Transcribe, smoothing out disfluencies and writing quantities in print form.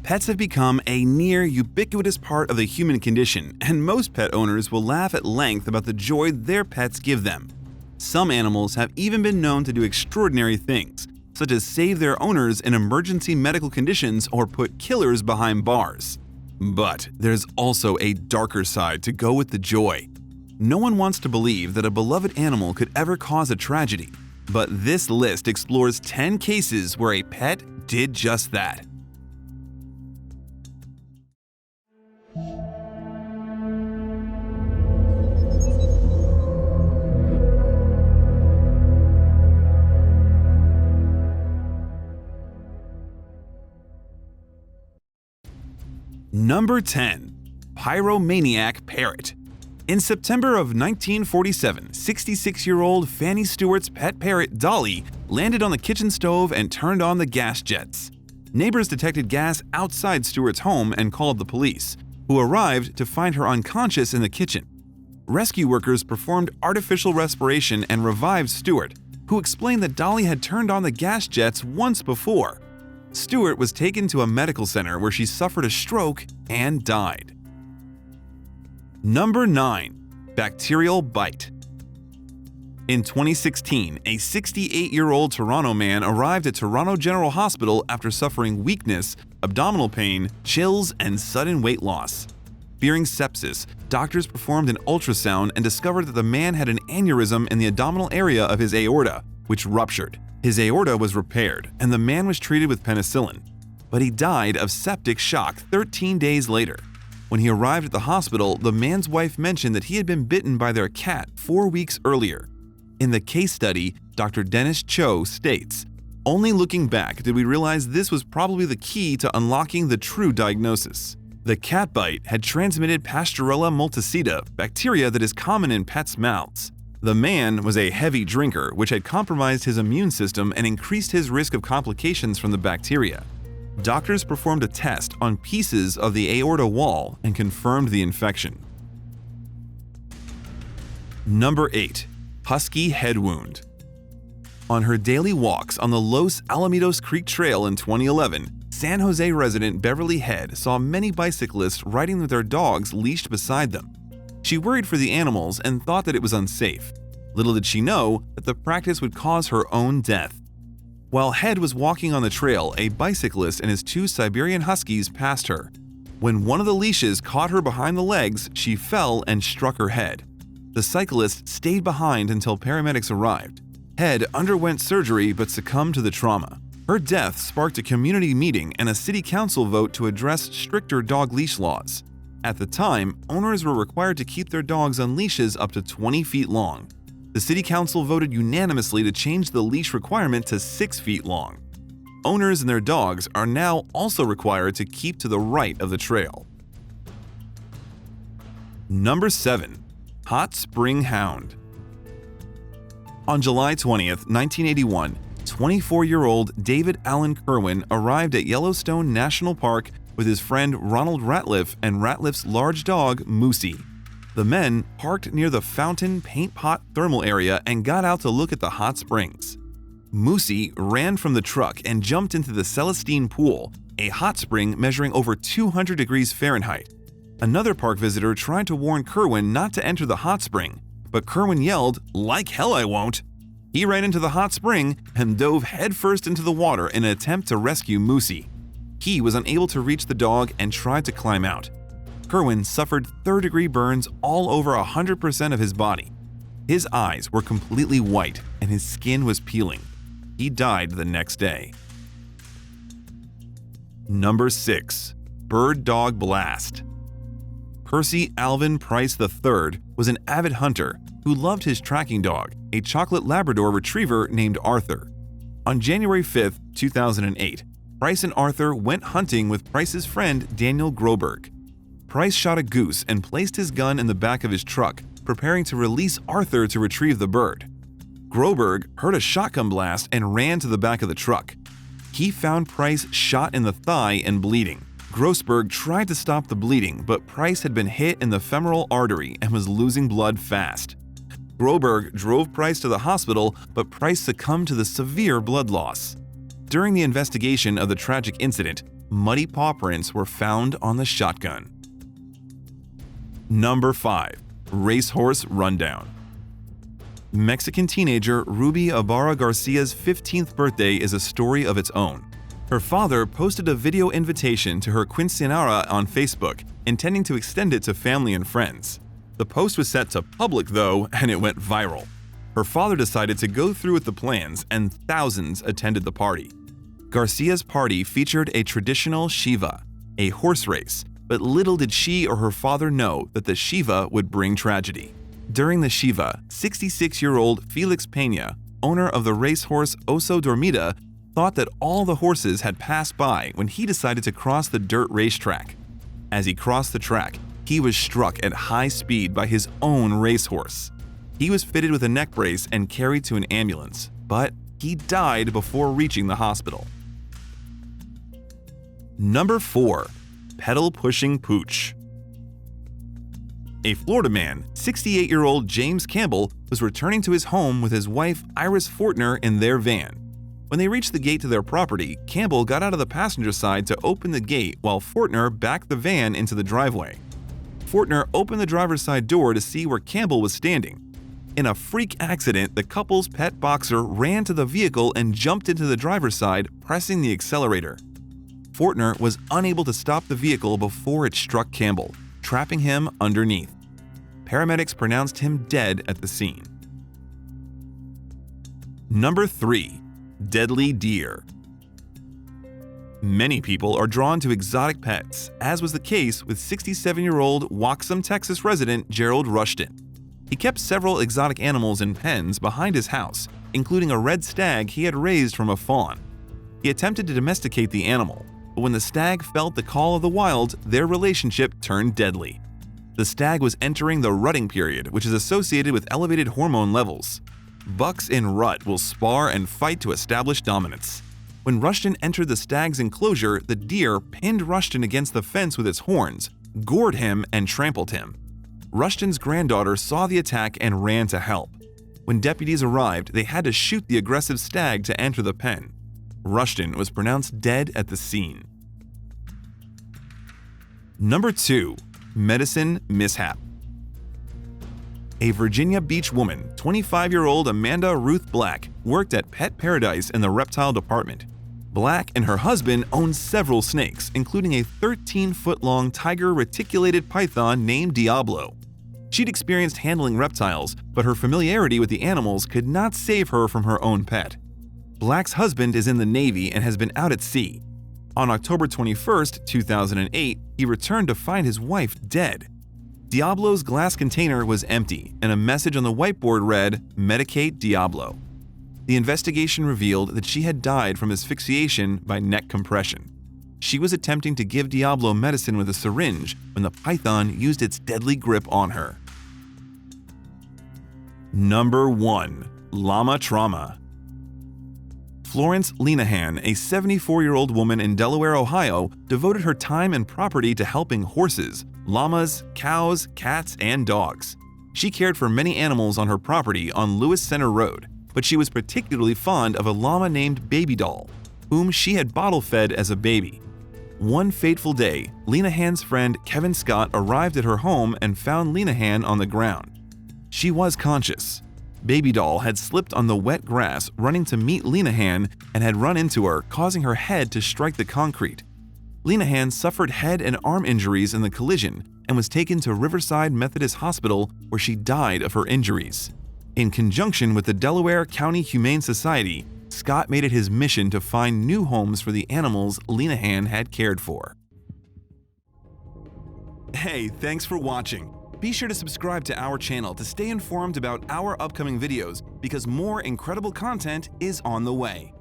Pets have become a near-ubiquitous part of the human condition, and most pet owners will laugh at length about the joy their pets give them. Some animals have even been known to do extraordinary things, such as save their owners in emergency medical conditions or put killers behind bars. But there's also a darker side to go with the joy. No one wants to believe that a beloved animal could ever cause a tragedy, but this list explores 10 cases where a pet did just that. Number 10. Pyromaniac Parrot. In September of 1947, 66-year-old Fanny Stewart's pet parrot Dolly landed on the kitchen stove and turned on the gas jets. Neighbors detected gas outside Stewart's home and called the police, who arrived to find her unconscious in the kitchen. Rescue workers performed artificial respiration and revived Stewart, who explained that Dolly had turned on the gas jets once before. Stewart was taken to a medical center where she suffered a stroke and died. Number 9. Bacterial Bite. In 2016, a 68-year-old Toronto man arrived at Toronto General Hospital after suffering weakness, abdominal pain, chills, and sudden weight loss. Fearing sepsis, doctors performed an ultrasound and discovered that the man had an aneurysm in the abdominal area of his aorta, which ruptured. His aorta was repaired, and the man was treated with penicillin. But he died of septic shock 13 days later. When he arrived at the hospital, the man's wife mentioned that he had been bitten by their cat 4 weeks earlier. In the case study, Dr. Dennis Cho states, "Only looking back did we realize this was probably the key to unlocking the true diagnosis. The cat bite had transmitted Pasteurella multicida, bacteria that is common in pets' mouths. The man was a heavy drinker, which had compromised his immune system and increased his risk of complications from the bacteria. Doctors performed a test on pieces of the aorta wall and confirmed the infection." Number 8. Husky Head Wound. On her daily walks on the Los Alamitos Creek Trail in 2011, San Jose resident Beverly Head saw many bicyclists riding with their dogs leashed beside them. She worried for the animals and thought that it was unsafe. Little did she know that the practice would cause her own death. While Head was walking on the trail, a bicyclist and his 2 Siberian Huskies passed her. When one of the leashes caught her behind the legs, she fell and struck her head. The cyclist stayed behind until paramedics arrived. Head underwent surgery but succumbed to the trauma. Her death sparked a community meeting and a city council vote to address stricter dog leash laws. At the time, owners were required to keep their dogs on leashes up to 20 feet long. The city council voted unanimously to change the leash requirement to 6 feet long. Owners and their dogs are now also required to keep to the right of the trail. Number 7. Hot Spring Hound. On July 20th, 1981, 24-year-old David Allen Kerwin arrived at Yellowstone National Park with his friend Ronald Ratliff and Ratliff's large dog, Moosey. The men parked near the Fountain Paint Pot thermal area and got out to look at the hot springs. Moosey ran from the truck and jumped into the Celestine Pool, a hot spring measuring over 200 degrees Fahrenheit. Another park visitor tried to warn Kerwin not to enter the hot spring, but Kerwin yelled, "Like hell I won't!" He ran into the hot spring and dove headfirst into the water in an attempt to rescue Moosey. He was unable to reach the dog and tried to climb out. Kerwin suffered third-degree burns all over 100% of his body. His eyes were completely white and his skin was peeling. He died the next day. Number 6. Bird Dog Blast. Percy Alvin Price III was an avid hunter who loved his tracking dog, a chocolate Labrador retriever named Arthur. On January 5, 2008, Price and Arthur went hunting with Price's friend Daniel Groberg. Price shot a goose and placed his gun in the back of his truck, preparing to release Arthur to retrieve the bird. Groberg heard a shotgun blast and ran to the back of the truck. He found Price shot in the thigh and bleeding. Grossberg tried to stop the bleeding, but Price had been hit in the femoral artery and was losing blood fast. Groberg drove Price to the hospital, but Price succumbed to the severe blood loss. During the investigation of the tragic incident, muddy paw prints were found on the shotgun. Number 5. Racehorse Rundown. Mexican teenager Ruby Ibarra Garcia's 15th birthday is a story of its own. Her father posted a video invitation to her quinceañera on Facebook, intending to extend it to family and friends. The post was set to public though, and it went viral. Her father decided to go through with the plans, and thousands attended the party. Garcia's party featured a traditional Shiva, a horse race, but little did she or her father know that the Shiva would bring tragedy. During the Shiva, 66-year-old Felix Peña, owner of the racehorse Oso Dormida, thought that all the horses had passed by when he decided to cross the dirt racetrack. As he crossed the track, he was struck at high speed by his own racehorse. He was fitted with a neck brace and carried to an ambulance, but he died before reaching the hospital. Number 4. Pedal-pushing pooch. A Florida man, 68-year-old James Campbell, was returning to his home with his wife Iris Fortner in their van. When they reached the gate to their property, Campbell got out of the passenger side to open the gate while Fortner backed the van into the driveway. Fortner opened the driver's side door to see where Campbell was standing. In a freak accident, the couple's pet boxer ran to the vehicle and jumped into the driver's side, pressing the accelerator. Fortner was unable to stop the vehicle before it struck Campbell, trapping him underneath. Paramedics pronounced him dead at the scene. Number 3. Deadly deer. Many people are drawn to exotic pets, as was the case with 67-year-old Waxham, Texas resident Gerald Rushton. He kept several exotic animals in pens behind his house, including a red stag he had raised from a fawn. He attempted to domesticate the animal, but when the stag felt the call of the wild, their relationship turned deadly. The stag was entering the rutting period, which is associated with elevated hormone levels. Bucks in rut will spar and fight to establish dominance. When Rushton entered the stag's enclosure, the deer pinned Rushton against the fence with its horns, gored him, and trampled him. Rushton's granddaughter saw the attack and ran to help. When deputies arrived, they had to shoot the aggressive stag to enter the pen. Rushton was pronounced dead at the scene. Number 2. Medicine mishap. A Virginia Beach woman, 25-year-old Amanda Ruth Black, worked at Pet Paradise in the reptile department. Black and her husband owned several snakes, including a 13-foot-long tiger reticulated python named Diablo. She'd experienced handling reptiles, but her familiarity with the animals could not save her from her own pet. Black's husband is in the Navy and has been out at sea. On October 21, 2008, he returned to find his wife dead. Diablo's glass container was empty, and a message on the whiteboard read, "Medicate Diablo." The investigation revealed that she had died from asphyxiation by neck compression. She was attempting to give Diablo medicine with a syringe when the python used its deadly grip on her. Number 1. Llama trauma. Florence Lenahan, a 74-year-old woman in Delaware, Ohio, devoted her time and property to helping horses, llamas, cows, cats, and dogs. She cared for many animals on her property on Lewis Center Road, but she was particularly fond of a llama named Baby Doll, whom she had bottle-fed as a baby. One fateful day, Lenahan's friend Kevin Scott arrived at her home and found Lenahan on the ground. She was conscious. Baby Doll had slipped on the wet grass running to meet Lenahan and had run into her, causing her head to strike the concrete. Lenahan suffered head and arm injuries in the collision and was taken to Riverside Methodist Hospital, where she died of her injuries. In conjunction with the Delaware County Humane Society, Scott made it his mission to find new homes for the animals Lenahan had cared for. Hey, thanks for watching. Be sure to subscribe to our channel to stay informed about our upcoming videos, because more incredible content is on the way.